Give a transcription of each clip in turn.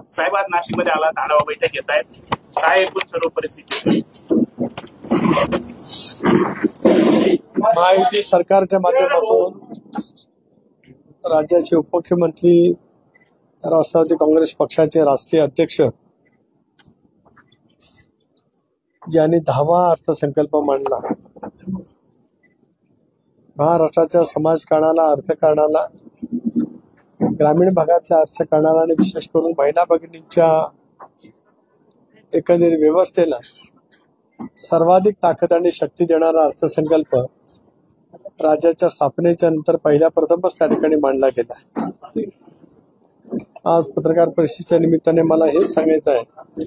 साहेब आज नाशिकमध्ये आलात, आढावा बैठक घेत आहेत, काय एकूण सर्व परिस्थिती? महायुती सरकारच्या माध्यमातून राज्याचे उपमुख्यमंत्री, राष्ट्रवादी काँग्रेस पक्षाचे राष्ट्रीय अध्यक्ष यांनी 10वा अर्थसंकल्प मांडला. महाराष्ट्राच्या समाजकारणाला, अर्थकारणाला, ग्रामीण भागातल्या अर्थकारणाला आणि विशेष करून महिला भगिनींच्या एकंदरीत व्यवस्थेला सर्वाधिक ताकद आणि शक्ती देणारा अर्थसंकल्प राज्याच्या स्थापनेच्या नंतर प्रथमच त्या ठिकाणी मांडला गेला. आज पत्रकार परिषदेच्या निमित्ताने मला हेच सांगायचं आहे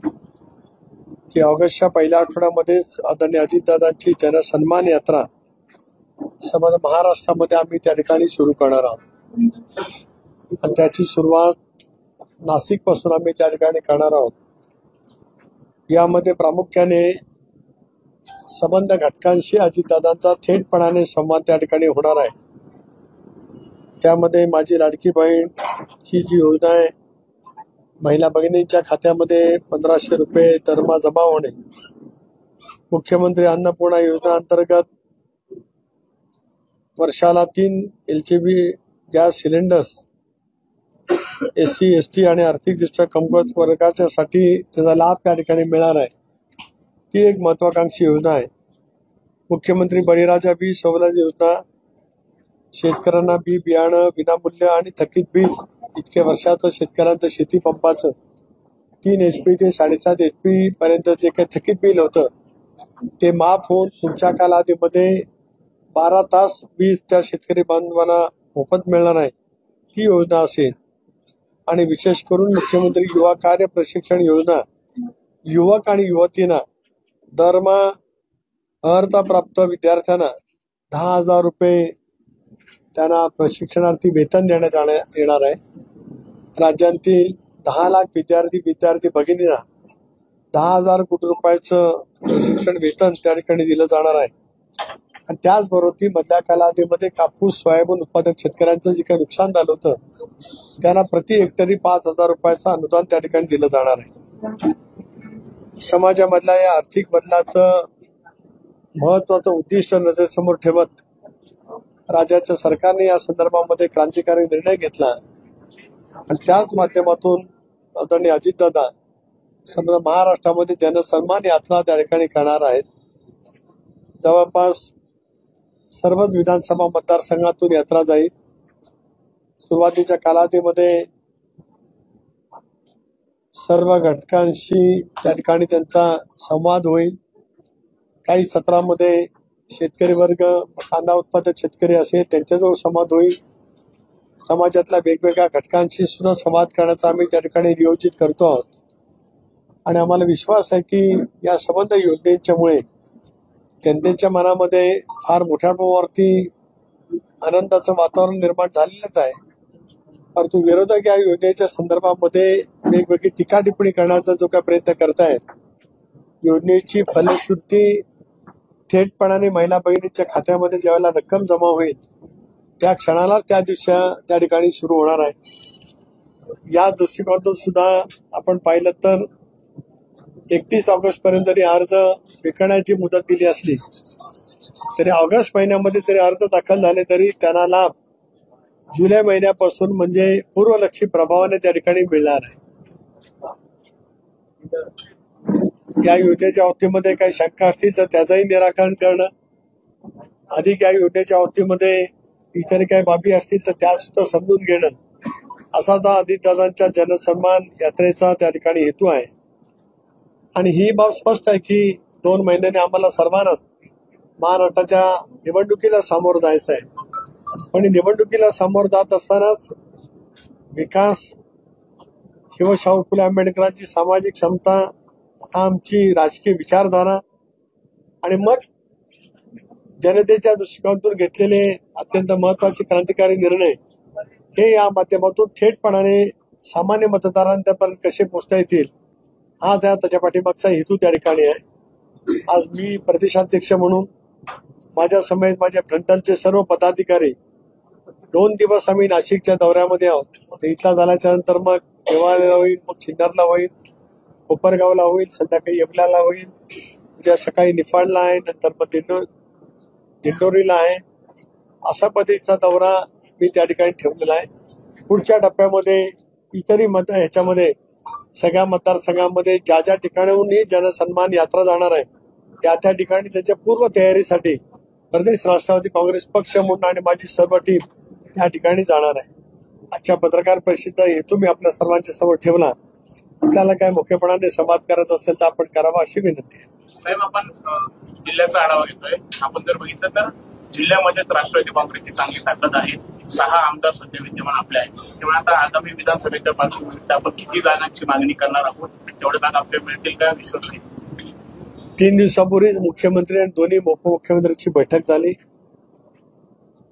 की ऑगस्टच्या पहिल्या आठवड्यामध्येच आदरणीय अजितदादांची जनसन्मान यात्रा समग्र महाराष्ट्रामध्ये आम्ही त्या ठिकाणी सुरू करणार आहोत आणि त्याची सुरुवात नाशिक पासून आम्ही त्या ठिकाणी करणार आहोत. यामध्ये प्रामुख्याने संबंध घटकांशी अजितदादांचा थेटपणाने संवाद त्या ठिकाणी होणार आहे. त्यामध्ये माझी लाडकी बहीणची जी योजना आहे, महिला भगिनींच्या खात्यामध्ये 1500 रुपये दरमहा जमा होणे, मुख्यमंत्री अन्नपूर्णा योजना अंतर्गत वर्षाला 3 LCB gas cylinders SC ST आणि आर्थिकदृष्ट्या कमकुवत वर्गाच्यासाठी त्याचा लाभ त्या ठिकाणी मिळणार आहे. ती एक महत्वाकांक्षी योजना आहे. मुख्यमंत्री बळीराजा बी सवलत योजना, शेतकऱ्यांना बी बियाणं विनामूल्य आणि थकीत बिल इतक्या वर्षाचं शेतकऱ्यांचं शेती पंपाचं 3 HP ते 7.5 HP पर्यंत जे काही थकीत बिल होतं ते माफ होऊन पुढच्या कालावधीमध्ये 12 तास वीज त्या शेतकरी बांधवांना मोफत मिळणार आहे, ती योजना असेल. आणि विशेष करून मुख्यमंत्री युवा कार्य प्रशिक्षण योजना, युवक आणि युवतींना दरमहा अर्हताप्राप्त विद्यार्थ्यांना 10,000 रुपये त्यांना प्रशिक्षणार्थी वेतन देण्यात येणार आहे. राज्यातील 10 लाख विद्यार्थी भगिनींना 10,000 कोटी रुपयाचं प्रशिक्षण वेतन त्या ठिकाणी दिलं जाणार आहे. आणि त्याचबरोबर ती मधल्या कालावधीमध्ये कापूस सोयाबीन उत्पादक शेतकऱ्यांचं जे काही नुकसान झालं होतं त्यांना प्रति हेक्टरी 5,000 रुपयाचं अनुदान त्या ठिकाणी दिलं जाणार आहे. समाजामधल्या या आर्थिक बदलाचं महत्वाचं उद्दिष्ट नजरेसमोर ठेवत राज्याच्या सरकारने या संदर्भामध्ये क्रांतिकारी निर्णय घेतला आणि त्याच माध्यमातून आदरणीय अजितदादा समजा महाराष्ट्रामध्ये जनसन्मान यात्रा त्या ठिकाणी करणार आहेत. जवळपास सर्वच विधानसभा मतदारसंघातून यात्रा जाईल. सुरुवातीच्या कालावधीमध्ये सर्व घटकांशी त्या ठिकाणी त्यांचा संवाद होईल. काही सत्रामध्ये शेतकरी वर्ग, कांदा उत्पादक शेतकरी असेल त्यांच्याजवळ संवाद होईल. समाजातल्या वेगवेगळ्या घटकांशी सुद्धा संवाद करण्याचा आम्ही त्या ठिकाणी नियोजित करतो आहोत. आणि आम्हाला विश्वास आहे की या संबंध योजनेच्यामुळे जनतेच्या मनामध्ये फार मोठ्या प्रमाणावरती आनंदाचं वातावरण निर्माण झालेलंच आहे. परंतु विरोधक या योजनेच्या संदर्भामध्ये वेगवेगळी टीका टिप्पणी करण्याचा जो काही प्रयत्न करतायत, योजनेची फलश्रुती थेटपणाने महिला भगिनींच्या खात्यामध्ये ज्यावेळेला रक्कम जमा होईल त्या क्षणाला त्या दिवशी त्या ठिकाणी सुरू होणार आहे. या दृष्टिकोनातून सुद्धा आपण पाहिलं तर 31 ऑगस्ट पर्यंत जरी अर्ज स्वीकारण्याची मुदत दिली असली तरी ऑगस्ट महिन्यामध्ये जरी अर्ज दाखल झाले तरी त्यांना लाभ जुलै महिन्यापासून म्हणजे पूर्वलक्षी प्रभावाने त्या ठिकाणी मिळणार आहे. या योजनेच्या बाबतीमध्ये काही शंका असतील तर त्याचंही निराकरण करणं, अधिक या योजनेच्या बाबतीमध्ये इतर काही बाबी असतील तर त्या सुद्धा समजून घेणं, असा अजितदादांच्या जनसन्मान यात्रेचा त्या ठिकाणी हेतू आहे. आणि ही बाब स्पष्ट आहे की 2 महिन्याने आम्हाला सर्वांनाच महाराष्ट्राच्या निवडणुकीला सामोरं जायचं आहे. पण निवडणुकीला सामोरं जात असतानाच विकास, शिवशाहू फुले आंबेडकरांची सामाजिक समता, आमची राजकीय विचारधारा आणि मग जनतेच्या दृष्टिकोनातून घेतलेले अत्यंत महत्वाचे क्रांतिकारी निर्णय हे या माध्यमातून थेटपणाने सामान्य मतदारांपर्यंत कसे पोहोचता येतील हा त्याच्या पाठीमागचा हेतू त्या ठिकाणी आहे. आज मी प्रदेशाध्यक्ष म्हणून माझ्या समेत माझ्या फ्रंटलचे सर्व पदाधिकारी 2 दिवस आम्ही नाशिकच्या दौऱ्यामध्ये आहोत. इथला झाल्याच्या नंतर मग देवाला होईल, मग सिन्नरला होईल, कोपरगावला होईल, संध्याकाळी येवल्याला होईल, उद्या सकाळी निफाडला आहे, नंतर मग दिंडोरीला आहे. अशा पद्धतीचा दौरा मी त्या ठिकाणी ठेवलेला आहे. पुढच्या टप्प्यामध्ये इतरही ह्याच्यामध्ये सगळ्या मतदारसंघामध्ये ज्या ज्या ठिकाणाहून ही जनसन्मान यात्रा जाणार आहे त्या ठिकाणी त्याच्या पूर्व तयारीसाठी प्रदेश राष्ट्रवादी काँग्रेस पक्ष म्हणून आणि माझी सर्व टीम त्या ठिकाणी जाणार आहे. आजच्या पत्रकार परिषदेचा हेतू मी आपल्या सर्वांच्या समोर ठेवला. आपल्याला काय मोठेपणाने संवाद करायचा असेल तर आपण करावा अशी विनंती आहे. साहेब, आपण जिल्ह्याचा आढावा घेतोय. आपण जर बघितलं तर जिल्ह्यामध्येच राष्ट्रवादी काँग्रेसची चांगली ताकद आहे. 6 आमदार सध्या विद्यमान आपले आहेत. तेव्हा आता आगामी विधानसभेच्या पार्श्वभूमीवर आपण किती जागांची मागणी करणार आहोत, तेवढे जागा आपल्याला मिळतील का, विश्वास आहे? 3 दिवसापूर्वीच मुख्यमंत्री आणि दोन्ही उपमुख्यमंत्र्यांची बैठक झाली.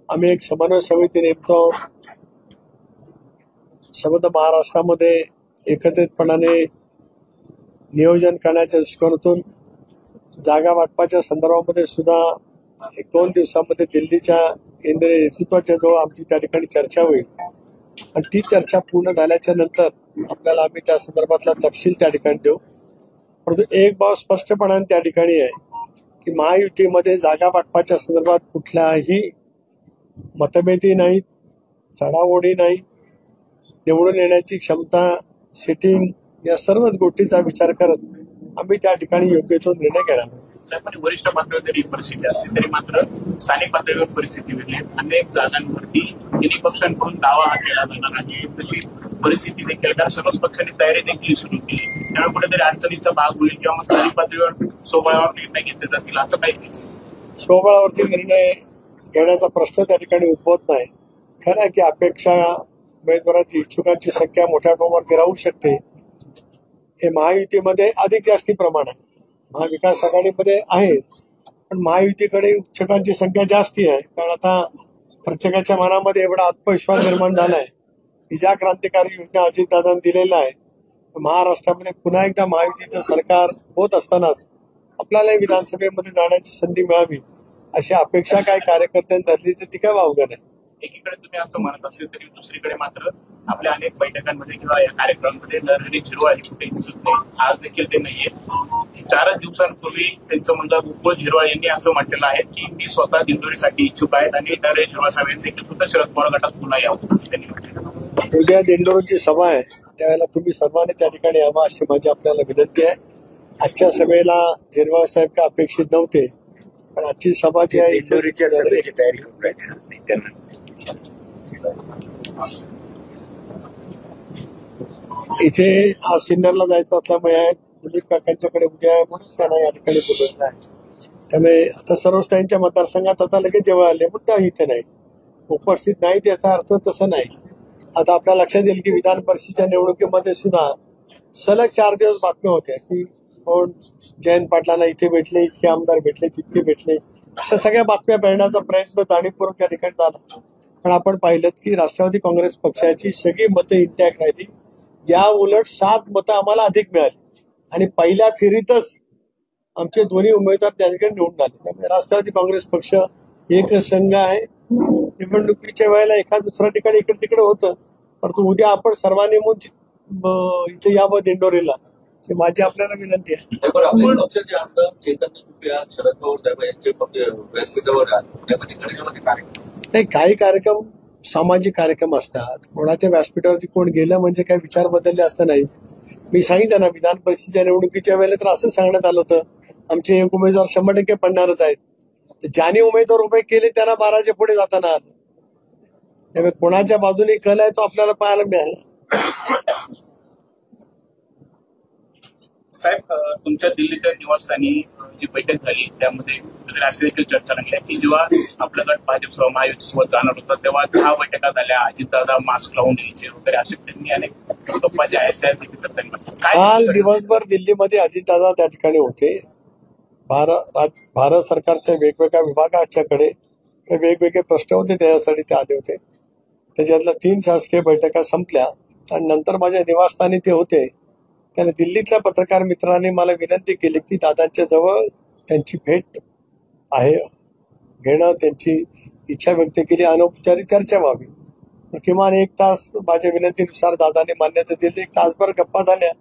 आम्ही एक समन्वय समिती नेमतो. संबंध महाराष्ट्रामध्ये एकत्रितपणाने नियोजन करण्याच्या दृष्टिकोनातून जागा वाटपाच्या संदर्भामध्ये सुद्धा 1-2 दिवसामध्ये दिल्लीच्या केंद्रीय नेतृत्वाच्या जवळ आमची त्या ठिकाणी चर्चा होईल आणि ती चर्चा पूर्ण झाल्याच्या नंतर आपल्याला आम्ही त्या संदर्भातला तपशील त्या ठिकाणी देऊ. परंतु एक बाब स्पष्टपणाने त्या ठिकाणी आहे की महायुतीमध्ये जागा वाटपाच्या संदर्भात कुठल्याही मतभेदी नाहीत, चढाओढी नाही. निवडून येण्याची क्षमता, सिटिंग या सर्वच गोष्टीचा विचार करत आम्ही त्या ठिकाणी योग्य तो निर्णय घेणार. साहेब, वरिष्ठ पातळीवर जरी परिस्थिती असली तरी मात्र स्थानिक पातळीवर परिस्थिती वेगळी आहे. अनेक जागांवरती तिन्ही पक्षांकडून दावा हा केला जाणार आहे. तशी परिस्थिती देखील, कारण सर्वच पक्षांनी तयारी देखील सुरू केली. त्यामुळे कुठेतरी अडचणीचा भाग होईल किंवा मग स्थानिक पातळीवर स्वबळावर निर्णय घेतले जातील असं काही स्वबळावरती निर्णय घेण्याचा प्रश्न त्या ठिकाणी उद्भवत नाही. खरं आहे की अपेक्षा उमेदवारांची, इच्छुकांची संख्या मोठ्या प्रमाणावरती राहू शकते. हे महायुतीमध्ये अधिक जास्ती प्रमाण आहे. महाविकास आघाडीमध्ये आहे, पण महायुतीकडे इच्छुकांची संख्या जास्ती आहे. कारण आता प्रत्येकाच्या मनामध्ये एवढा आत्मविश्वास निर्माण झालाय की ज्या क्रांतिकारी योजना अजितदादांनी दिलेल्या आहे, महाराष्ट्रामध्ये पुन्हा एकदा महायुतीचं सरकार होत असतानाच आपल्याला विधानसभेमध्ये जाण्याची संधी मिळावी अशी अपेक्षा काय कार्यकर्त्यांनी धरली तर ती काय वावगं आहे. एकीकडे तुम्ही असं म्हणत असेल तरी दुसरीकडे मात्र आपल्या अनेक बैठकांमध्ये किंवा या कार्यक्रमांमध्ये नरहरी झिरवाळ कुठे दिसत नाही. आज देखील ते नाहीये. 4 दिवसांपूर्वी त्यांचा मुलगा गोकुळ झिरवाळ यांनी असं म्हटलेलं आहे की मी स्वतः दिंडोरीसाठी इच्छुक आहेत आणि नरहरी झिरवाळ साहेब देखील सुद्धा शरद पवार गटात पुन्हा यावं असं त्यांनी म्हटलं. उद्या दिंडोरीची सभा आहे, त्यावेळेला तुम्ही सर्वांनी त्या ठिकाणी यावं अशी माझी आपल्याला विनंती आहे. आजच्या सभेला झिरवाळ साहेब का अपेक्षित नव्हते, पण आजची सभा जी आहे दिंडोरीच्या सभेची तयारी करून राहिली. इथे आज सिन्नरला जायचं असल्यामुळे दिलीप काकांच्याकडे उद्या आहे म्हणून त्यांना या ठिकाणी बोलवलेलं आहे. त्यामुळे आता सर्वच त्यांच्या मतदारसंघात आता लगेच जवळ आले मुद्दा इथे नाही उपस्थित नाही, त्याचा अर्थ तसं नाही. आता आपल्या लक्षात येईल की विधान परिषदेच्या निवडणुकीमध्ये सुद्धा सलग 4 दिवस बातम्या होत्या की कोण जयंत पाटलांना इथे भेटले, इतके आमदार भेटले, तितके भेटले, अशा सगळ्या बातम्या भरण्याचा प्रयत्न जाणीवपूर्वक या ठिकाणी झाला. पण आपण पाहिलं की राष्ट्रवादी काँग्रेस पक्षाची सगळी मतं इंटॅक्ट राहिली. या उलट 7 मतं आम्हाला अधिक मिळाली आणि पहिल्या फेरीतच आमचे दोन्ही उमेदवार त्या ठिकाणी निवडून आले. त्यामुळे राष्ट्रवादी काँग्रेस पक्ष एक संघ आहे. निवडणुकीच्या वेळेला एका दुसऱ्या ठिकाणी इकडे तिकडे होतं, परंतु उद्या आपण सर्वांनी म्हणून इथे यावं दिंडोरीला, ही माझी आपल्याला विनंती आहे. पक्षाचे आमदार चेतन तुपे शरद पवार साहेब यांचे व्यासपीठावर नाही, काही कार्यक्रम सामाजिक कार्यक्रम असतात. कोणाच्या व्यासपीठावरती कोण गेलं म्हणजे काय विचार बदलले असं नाही. मी सांगितलं ना, विधान परिषदेच्या निवडणुकीच्या वेळेला तर असं सांगण्यात आलं होतं आमचे एक उमेदवार 100% पडणारच आहेत. ज्याने उमेदवार उभे केले त्यांना 12च्या पुढे जाताना आलं. त्यामुळे कोणाच्या बाजूने कल आहे तो आपल्याला पाहायला मिळाला. साहेब, तुमच्या दिल्लीच्या निवासस्थानी जी बैठक झाली त्यामध्ये अशी देखील चर्चा रंगली की जेव्हा आपला गट भाजप महायुतीसोबत जाणार होता तेव्हा 10 बैठका झाल्या. अजितदादा मास्क लावून यायचे वगैरे असे त्यांनी अनेक गप्पा ज्या आहेत त्या देखील काल दिवसभर दिल्लीमध्ये अजितदादा त्या ठिकाणी होते. भारत सरकारच्या वेगवेगळ्या विभागाच्याकडे वेगवेगळे प्रश्न होते, त्यासाठी ते आले होते. त्याच्यातल्या 3 शासकीय बैठका संपल्या आणि नंतर माझ्या निवासस्थानी ते होते. त्याने दिल्लीतल्या पत्रकार मित्रांनी मला विनंती केली की दादांच्या जवळ त्यांची भेट आहे घेणं, त्यांची इच्छा व्यक्त केली, अनौपचारिक चर्चा व्हावी. किमान 1 तास माझ्या विनंतीनुसार दादाने मान्यता दिली. 1 तासभर गप्पा झाल्या,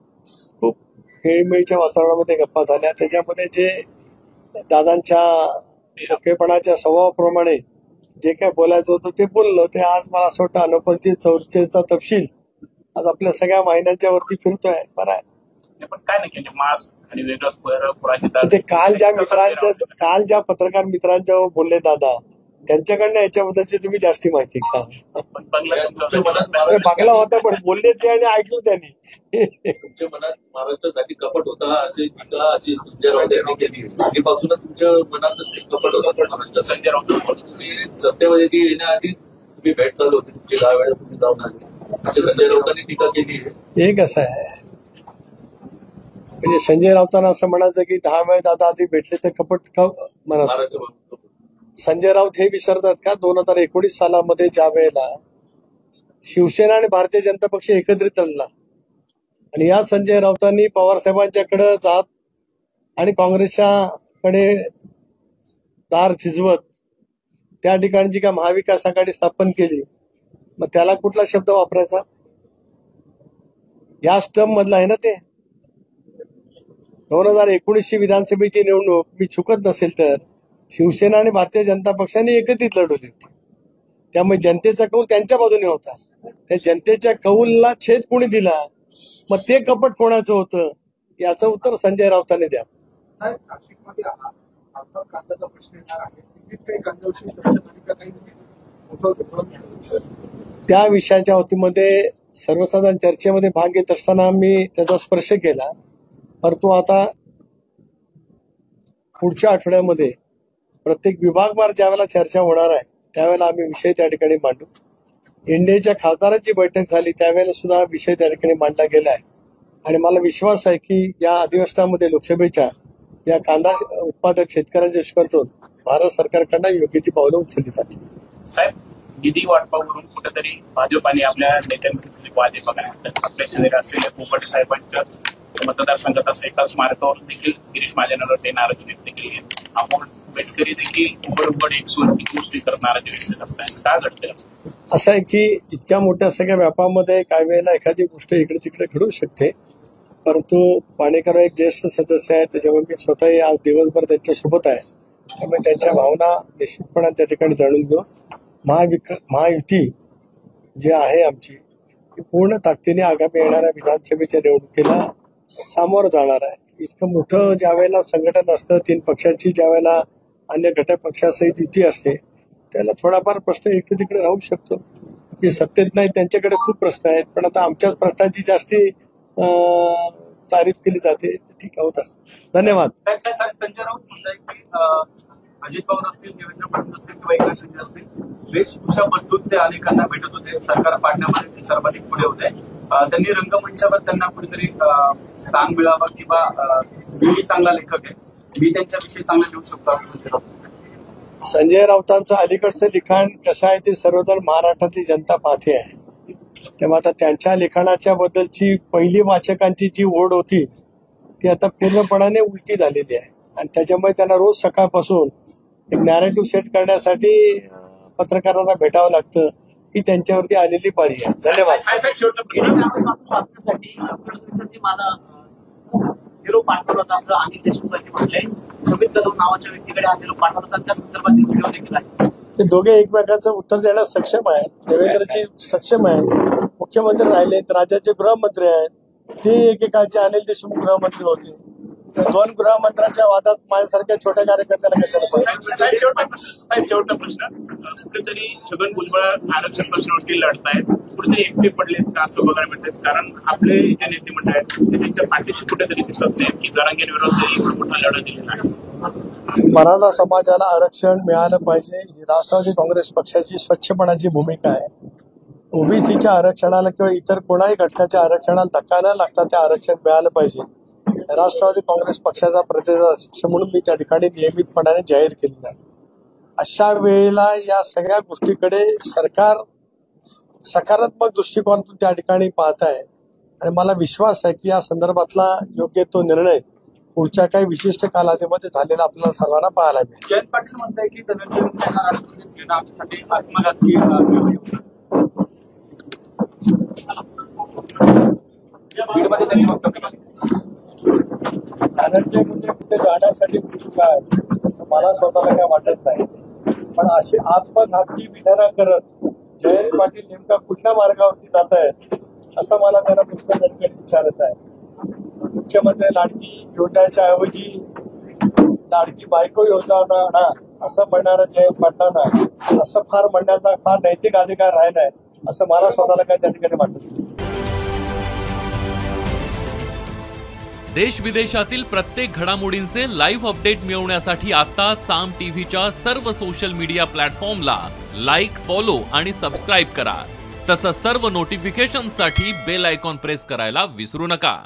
खूप खेळीमेळीच्या वातावरणामध्ये गप्पा झाल्या. त्याच्यामध्ये जे दादांच्या मोकेपणाच्या स्वभावाप्रमाणे जे काय बोलायचं होतं ते बोललं. ते आज मला असं वाटतं अनुपस्थित चर्चेचा तपशील आज आपल्या सगळ्या वाहिन्यांच्या वरती फिरतोय. बरं आहे. पण काय नाही केलं मास्क आणि वेगळं ते काल ज्या पत्रकार मित्रांच्या बोलले दादा, त्यांच्याकडनं याच्याबद्दलची तुम्ही जास्ती माहिती घ्या. बंगला होता पण बोलले ते आणि ऐकलं त्यांनी. तुमच्या मनात महाराष्ट्रासाठी कपट होता अशी टीका अशी संजय राऊत यांनी केली. आधीपासूनच तुमच्या मनात कपट होता महाराष्ट्र. संजय राऊत सत्तेमध्ये येण्याआधी तुम्ही भेट चालू होती तुमची 10 वेळा तुम्ही जाऊन आले अशी संजय राऊतांनी टीका केली. हे कसं आहे म्हणजे संजय राऊतांना असं म्हणायचं की 10 वेळा दादा आधी भेटले तर कपट म्हणत. संजय राऊत हे विसरतात का 2019 सालामध्ये ज्या वेळेला शिवसेना आणि भारतीय जनता पक्ष एकत्रित आणला आणि या संजय राऊतांनी पवार साहेबांच्याकडे जात आणि काँग्रेसच्या कडे दार झिजवत त्या ठिकाणी जी का महाविकास आघाडी स्थापन केली, मग त्याला कुठला शब्द वापरायचा? या स्टर्म मधला आहे ना ते. 2019 विधानसभेची निवडणूक मी चुकत नसेल तर शिवसेना आणि भारतीय जनता पक्षाने एकत्रित लढवली होती. त्यामुळे जनतेचा कौल त्यांच्या बाजूने होता. त्या जनतेच्या कौलला छेद कोणी दिला, मग ते कपट कोणाचं होतं याचं उत्तर संजय राऊतांनी द्या. त्या विषयाच्या बाबतीमध्ये सर्वसाधारण चर्चेमध्ये भाग घेत असताना मी त्याचा स्पर्श केला. परंतु आता पुढच्या आठवड्यामध्ये प्रत्येक विभागवार ज्यावेळेला चर्चा होणार आहे त्यावेळेला आम्ही विषय त्या ठिकाणी मांडू. इंडियाच्या खासदारांची बैठक झाली त्यावेळेला सुद्धा विषय त्या ठिकाणी मांडला गेला आहे आणि मला विश्वास आहे की या अधिवेशनामध्ये लोकसभेच्या या कांदा उत्पादक शेतकऱ्यांच्या दुष्कर्तून भारत सरकारकडनं योग्य ती पावलं उचलली जातील. साहेब, निधी वाटपावरून कुठेतरी भाजप आणि आपल्या नेत्यांमध्ये वाद बघायला आपल्या शहरात असलेल्या पोपटे साहेबांच्या मतदारसंघात असं एकाच मार्गावर देखील गिरीश महाजनावर ते नाराजी व्यक्त केली. आपण बेटकरी देखील बरोबर एक गोष्टी करत नाराजी व्यक्त करताय. काय घडतंय असं आहे की इतक्या मोठ्या सगळ्या व्यापारामध्ये काही वेळेला एखादी गोष्ट इकडे तिकडे घडू शकते, परंतु पाणेकर एक ज्येष्ठ सदस्य आहे त्याच्यामुळे मी स्वतःही आज दिवसभर त्यांच्यासोबत आहे. त्यामुळे त्यांच्या भावना निश्चितपणे त्या ठिकाणी जाणून घेऊ. महायुती जी आहे आमची पूर्ण ताकदीने आगामी येणाऱ्या विधानसभेच्या निवडणुकीला सामोरं जाणार आहे. इतकं मोठं ज्या वेळेला संघटन असतं 3 पक्षांची, ज्या वेळेला अन्य घटक पक्षासहित युती असते त्याला थोडाफार प्रश्न इकडे तिकडे राहू शकतो. जे सत्तेत नाही त्यांच्याकडे खूप प्रश्न आहेत, पण आता आमच्याच प्रश्नांची जास्ती तारीफ केली जाते, ठीक होत असते. धन्यवाद. संजय राऊत म्हणताय की अजित पवार असतील, देवेंद्र फडणवीस असतील किंवा एकनाथ शिंदे असतील, वेशभूषा बदलून ते अनेकांना भेटत होते, सरकार पाडण्यामध्ये ते सर्वाधिक पुढे होते. त्यांनी रंगमंचावर त्यांना कुठेतरी स्थान मिळावं किंवा मी चांगला लेखक आहे, मी त्यांच्याविषयी चांगलं लिहू शकतो असं संजय राऊतांचं अलीकडचं लिखाण कसं आहे ते सर्वजण महाराष्ट्रातली जनता पाहते आहे. तेव्हा आता त्यांच्या लिखाणाच्या बद्दलची पहिली वाचकांची जी ओढ होती ती आता पूर्णपणाने उलटी झालेली आहे आणि त्याच्यामुळे त्यांना रोज सकाळपासून एक नॅरेटिव्ह सेट करण्यासाठी पत्रकारांना भेटावं लागतं. ही त्यांच्यावरती आलेली पारी आहे. धन्यवाद. निरोप पाठवला होता असं अनिल देशमुखांनी म्हटलंय. समित कदम नावाच्या व्यक्तीकडे हा निरोप पाठवला होता, त्या संदर्भातील व्हिडिओ देखील आहे. ते दोघे एकमेकांचं उत्तर देण्यास सक्षम आहेत. देवेंद्रजी सक्षम आहेत, मुख्यमंत्री राहिलेत, राज्याचे गृहमंत्री आहेत, ते एकेकाळचे अनिल देशमुख गृहमंत्री होते. त्या 2 गृहमंत्र्यांच्या वादात माझ्यासारख्या छोट्या कार्यकर्त्याला कशाला साहेब शेवटचा प्रश्न, कुठेतरी छगन भुजबळ आरक्षण प्रश्नावरती लढतायत, कुठेतरी एकटे पडलेत का असं बघायला मिळतं? कारण आपले जे नेते मंडळ आहेत ते त्यांच्या पाठीशी कुठेतरी दिसत नाहीत की जरांगे विरोधात मोठा लढा दिलेला आहे. मराठा समाजाला आरक्षण मिळालं पाहिजे ही राष्ट्रवादी काँग्रेस पक्षाची स्वच्छपणाची भूमिका आहे. ओबीसीच्या आरक्षणाला किंवा इतर कोणाही घटकाच्या आरक्षणाला धक्का न लागता ते आरक्षण मिळालं पाहिजे. राष्ट्रवादी काँग्रेस पक्षाचा प्रतिनिधी म्हणून मी त्या ठिकाणी नियमितपणाने जाहीर केलेला आहे. अशा वेळेला या सगळ्या गोष्टीकडे सरकार सकारात्मक दृष्टिकोनातून त्या ठिकाणी पाहत आहे आणि मला विश्वास आहे की या संदर्भातला योग्य तो निर्णय पुढच्या काही विशिष्ट कालावधीमध्ये झालेला आपल्याला सर्वांना पाहायला मिळेल. जयंत पाटील म्हणताय की धनंजय मुंडेंना राष्ट्रपतीत घेणं आमच्यासाठी आत्मघातकी. बीडमध्ये त्यांनी वक्तव्य केलं. धनंजय मुंडे कुठे जाण्यासाठी उत्सुक आहे असं मला स्वतःला काय वाटत नाही. पण अशी आत्मघातकी विधानं करत जयंत पाटील नेमका कुठल्या मार्गावरती जात आहेत असं मला त्यांना मुख्यमंत्र्यांनी विचारत आहे. मुख्यमंत्री लाडकी योजनेच्या ऐवजी लाडकी बायको योजना आणा असं म्हणणाऱ्या जयंत पाटलांना असं फार म्हणण्याचा फार नैतिक अधिकार राहिलाय असं मला स्वतःला काही त्या ठिकाणी वाटत नाही. देश विदेशातील प्रत्येक घडामोडींचे लाईव्ह अपडेट मिळवण्यासाठी आता साम टीव्हीच्या सर्व सोशल मीडिया प्लॅटफॉर्मला लाईक, फॉलो आणि सबस्क्राईब करा. तसंच सर्व नोटिफिकेशनसाठी बेल आयकॉन प्रेस करायला विसरू नका.